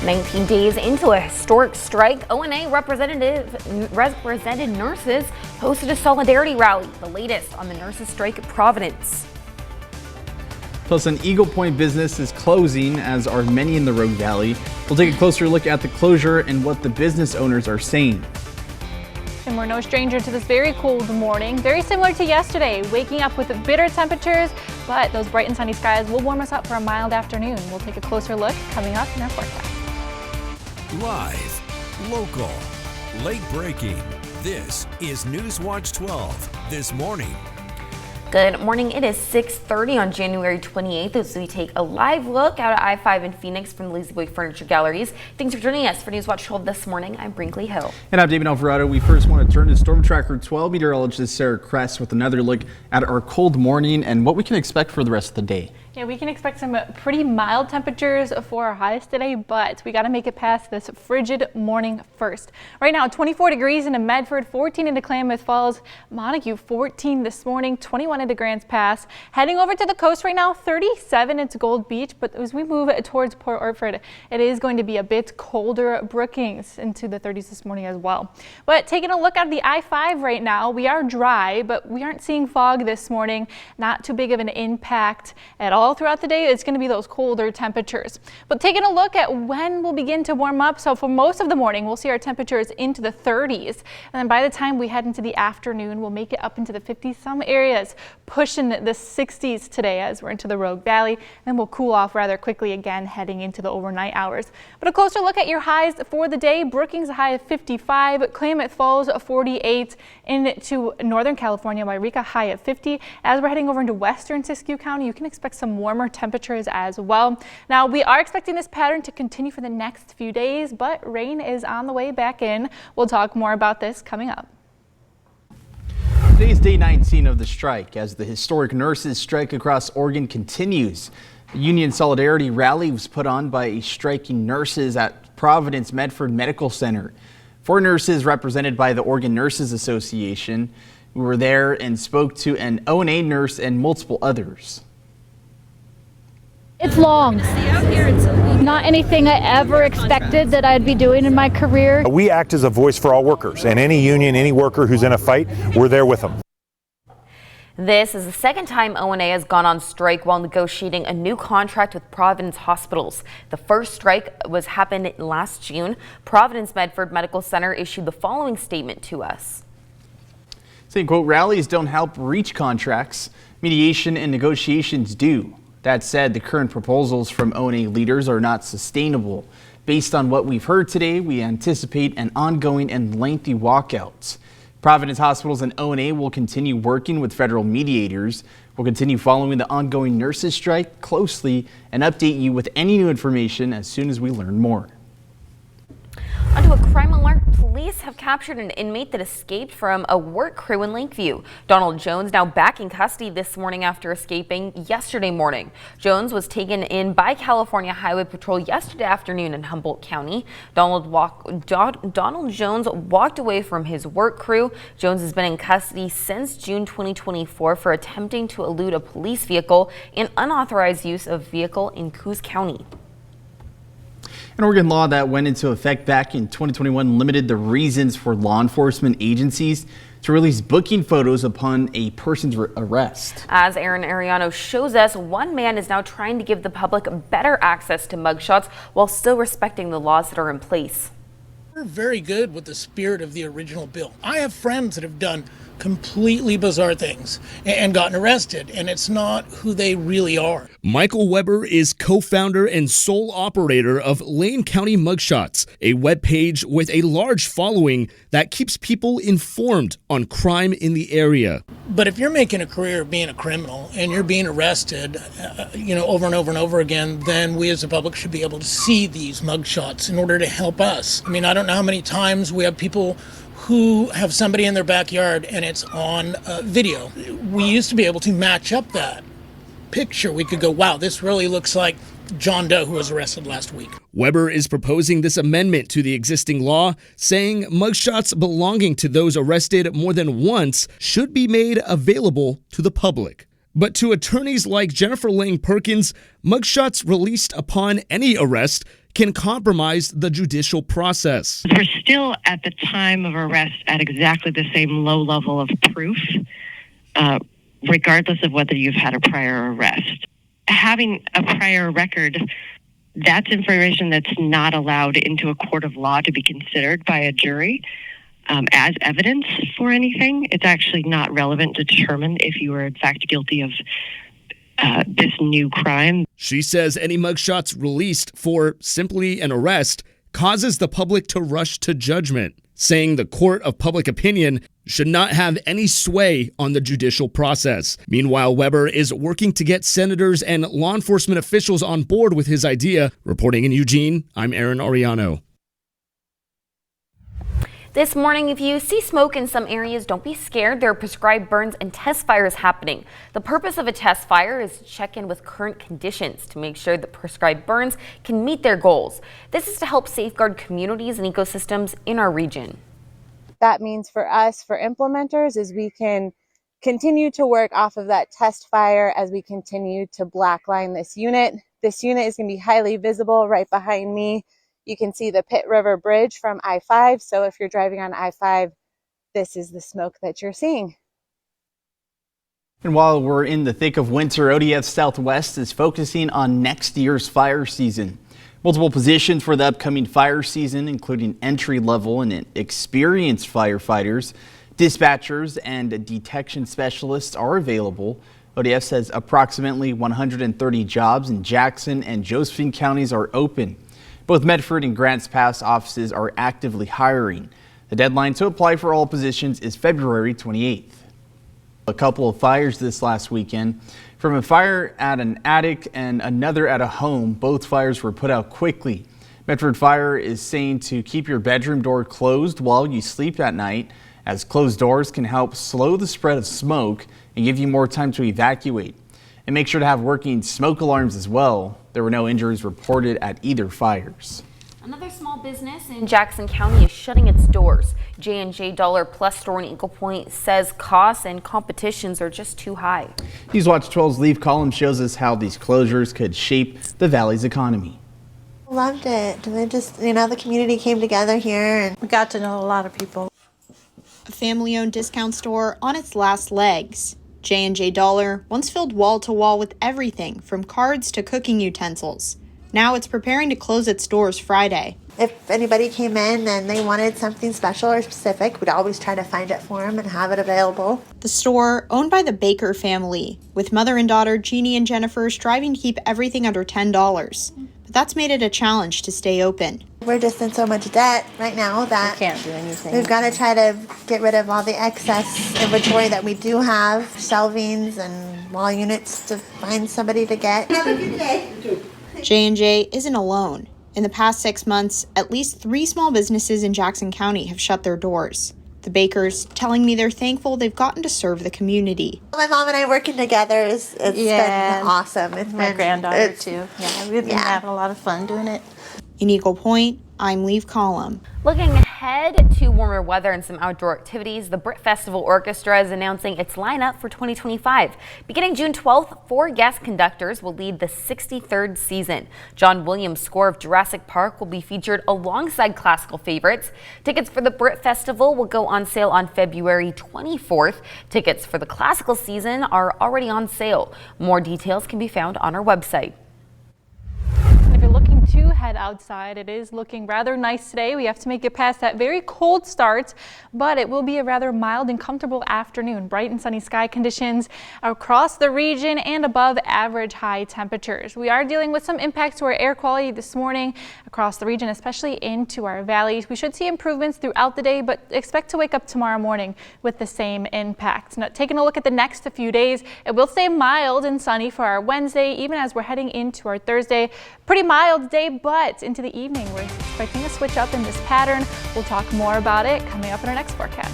19 days into a historic strike, ONA represented nurses hosted a solidarity rally. The latest on the nurses' strike at Providence. Plus, an Eagle Point business is closing, as are many in the Rogue Valley. We'll take a closer look at the closure and what the business owners are saying. And we're no stranger to this very cold morning, very similar to yesterday, waking up with bitter temperatures, but those bright and sunny skies will warm us up for a mild afternoon. We'll take a closer look coming up in our forecast. Live, local, late breaking. This is NewsWatch 12 this morning. Good morning. It is 6:30 on January 28th as we take a live look out at I-5 in Phoenix from the Lazy Boy Furniture Galleries. Thanks for joining us for NewsWatch 12 this morning. I'm Brinkley Hill. And I'm David Alvarado. We first want to turn to Storm Tracker 12 meteorologist Sarah Kress with another look at our cold morning and what we can expect for the rest of the day. Yeah, we can expect some pretty mild temperatures for our highs today, but we got to make it past this frigid morning first. Right now, 24 degrees in Medford, 14 into Klamath Falls, Montague 14 this morning, 21 into Grants Pass. Heading over to the coast right now, 37 into Gold Beach, but as we move towards Port Orford, it is going to be a bit colder. Brookings into the 30s this morning as well. But taking a look at the I-5 right now, we are dry, but we aren't seeing fog this morning. Not too big of an impact at all. Throughout the day, it's going to be those colder temperatures. But taking a look at when we'll begin to warm up. So for most of the morning, we'll see our temperatures into the 30s. And then by the time we head into the afternoon, we'll make it up into the 50s. Some areas pushing the 60s today as we're into the Rogue Valley. Then we'll cool off rather quickly again heading into the overnight hours. But a closer look at your highs for the day. Brookings a high of 55, Klamath Falls 48, into Northern California, Wairika high of 50. As we're heading over into Western Siskiyou County, you can expect some warmer temperatures as well. Now, we are expecting this pattern to continue for the next few days, but rain is on the way back in. We'll talk more about this coming up. Today is day 19 of the strike as the historic nurses strike across Oregon continues. The union solidarity rally was put on by striking nurses at Providence Medford Medical Center. 4 nurses represented by the Oregon Nurses Association who were there and spoke to an ONA nurse and multiple others. It's long. Not anything I ever expected that I'd be doing in my career. We act as a voice for all workers, and any union, any worker who's in a fight, we're there with them. This is the second time ONA has gone on strike while negotiating a new contract with Providence hospitals. The first strike happened last June. Providence Medford Medical Center issued the following statement to us. Saying, quote, rallies don't help reach contracts. Mediation and negotiations do. That said, the current proposals from ONA leaders are not sustainable. Based on what we've heard today, we anticipate an ongoing and lengthy walkout. Providence Hospitals and ONA will continue working with federal mediators. We'll continue following the ongoing nurses' strike closely and update you with any new information as soon as we learn more. Onto a crime alert. Police have captured an inmate that escaped from a work crew in Lakeview. Donald Jones now back in custody this morning after escaping yesterday morning. Jones was taken in by California Highway Patrol yesterday afternoon in Humboldt County. Donald Jones walked away from his work crew. Jones has been in custody since June 2024 for attempting to elude a police vehicle and unauthorized use of vehicle in Coos County. An Oregon law that went into effect back in 2021 limited the reasons for law enforcement agencies to release booking photos upon a person's arrest. As Aaron Ariano shows us, one man is now trying to give the public better access to mugshots while still respecting the laws that are in place. We're very good with the spirit of the original bill. I have friends that have done completely bizarre things and gotten arrested, and it's not who they really are. Michael Weber is co-founder and sole operator of Lane County Mugshots, a webpage with a large following that keeps people informed on crime in the area. But if you're making a career of being a criminal and you're being arrested, over and over and over again, then we as the public should be able to see these mugshots in order to help us. I mean, I don't know how many times we have people who have somebody in their backyard and it's on video. We used to be able to match up that picture. We could go, wow, this really looks like John Doe who was arrested last week. Weber is proposing this amendment to the existing law, saying mugshots belonging to those arrested more than once should be made available to the public. But to attorneys like Jennifer Lang Perkins, mugshots released upon any arrest can compromise the judicial process. We're still at the time of arrest at exactly the same low level of proof, regardless of whether you've had a prior arrest. Having a prior record, that's information that's not allowed into a court of law to be considered by a jury as evidence for anything. It's actually not relevant to determine if you were in fact guilty of this new crime. She says any mugshots released for simply an arrest causes the public to rush to judgment, saying the court of public opinion should not have any sway on the judicial process. Meanwhile, Weber is working to get senators and law enforcement officials on board with his idea. Reporting in Eugene, I'm Aaron Ariano. This morning, if you see smoke in some areas, don't be scared. There are prescribed burns and test fires happening. The purpose of a test fire is to check in with current conditions to make sure that prescribed burns can meet their goals. This is to help safeguard communities and ecosystems in our region. That means for us, for implementers, is we can continue to work off of that test fire as we continue to blackline this unit. This unit is going to be highly visible right behind me. You can see the Pitt River Bridge from I-5. So if you're driving on I-5, this is the smoke that you're seeing. And while we're in the thick of winter, ODF Southwest is focusing on next year's fire season. Multiple positions for the upcoming fire season, including entry-level and experienced firefighters, dispatchers, and detection specialists are available. ODF says approximately 130 jobs in Jackson and Josephine counties are open. Both Medford and Grants Pass offices are actively hiring. The deadline to apply for all positions is February 28th. A couple of fires this last weekend. From a fire at an attic and another at a home, both fires were put out quickly. Medford Fire is saying to keep your bedroom door closed while you sleep at night, as closed doors can help slow the spread of smoke and give you more time to evacuate. And make sure to have working smoke alarms as well. There were no injuries reported at either fires. Another small business in Jackson County is shutting its doors. J&J Dollar Plus store in Eagle Point says costs and competitions are just too high. NewsWatch 12's Leaf column shows us how these closures could shape the valley's economy. Loved it. They just, the community came together here and we got to know a lot of people. A family-owned discount store on its last legs. J&J Dollar once filled wall to wall with everything from cards to cooking utensils. Now it's preparing to close its doors Friday. If anybody came in and they wanted something special or specific, we'd always try to find it for them and have it available. The store, owned by the Baker family, with mother and daughter Jeannie and Jennifer striving to keep everything under $10. But that's made it a challenge to stay open. We're just in so much debt right now that we can't do anything. We've got to try to get rid of all the excess inventory that we do have, shelvings and wall units to find somebody to get. Have a good day. J&J isn't alone. In the past 6 months, at least 3 small businesses in Jackson County have shut their doors. The Bakers telling me they're thankful they've gotten to serve the community. My mom and I working together, it's been awesome. It's my been, granddaughter too. Yeah, we've been having a lot of fun doing it. In Eagle Point, I'm Leaf Column. Looking ahead to warmer weather and some outdoor activities, the Brit Festival Orchestra is announcing its lineup for 2025. Beginning June 12th, 4 guest conductors will lead the 63rd season. John Williams' score of Jurassic Park will be featured alongside classical favorites. Tickets for the Brit Festival will go on sale on February 24th. Tickets for the classical season are already on sale. More details can be found on our website. To head outside. It is looking rather nice today. We have to make it past that very cold start, but it will be a rather mild and comfortable afternoon. Bright and sunny sky conditions across the region and above average high temperatures. We are dealing with some impacts to our air quality this morning across the region, especially into our valleys. We should see improvements throughout the day, but expect to wake up tomorrow morning with the same impact. Now, taking a look at the next few days, it will stay mild and sunny for our Wednesday, even as we're heading into our Thursday. Pretty mild day, but into the evening we're expecting a switch up in this pattern. We'll talk more about it coming up in our next forecast.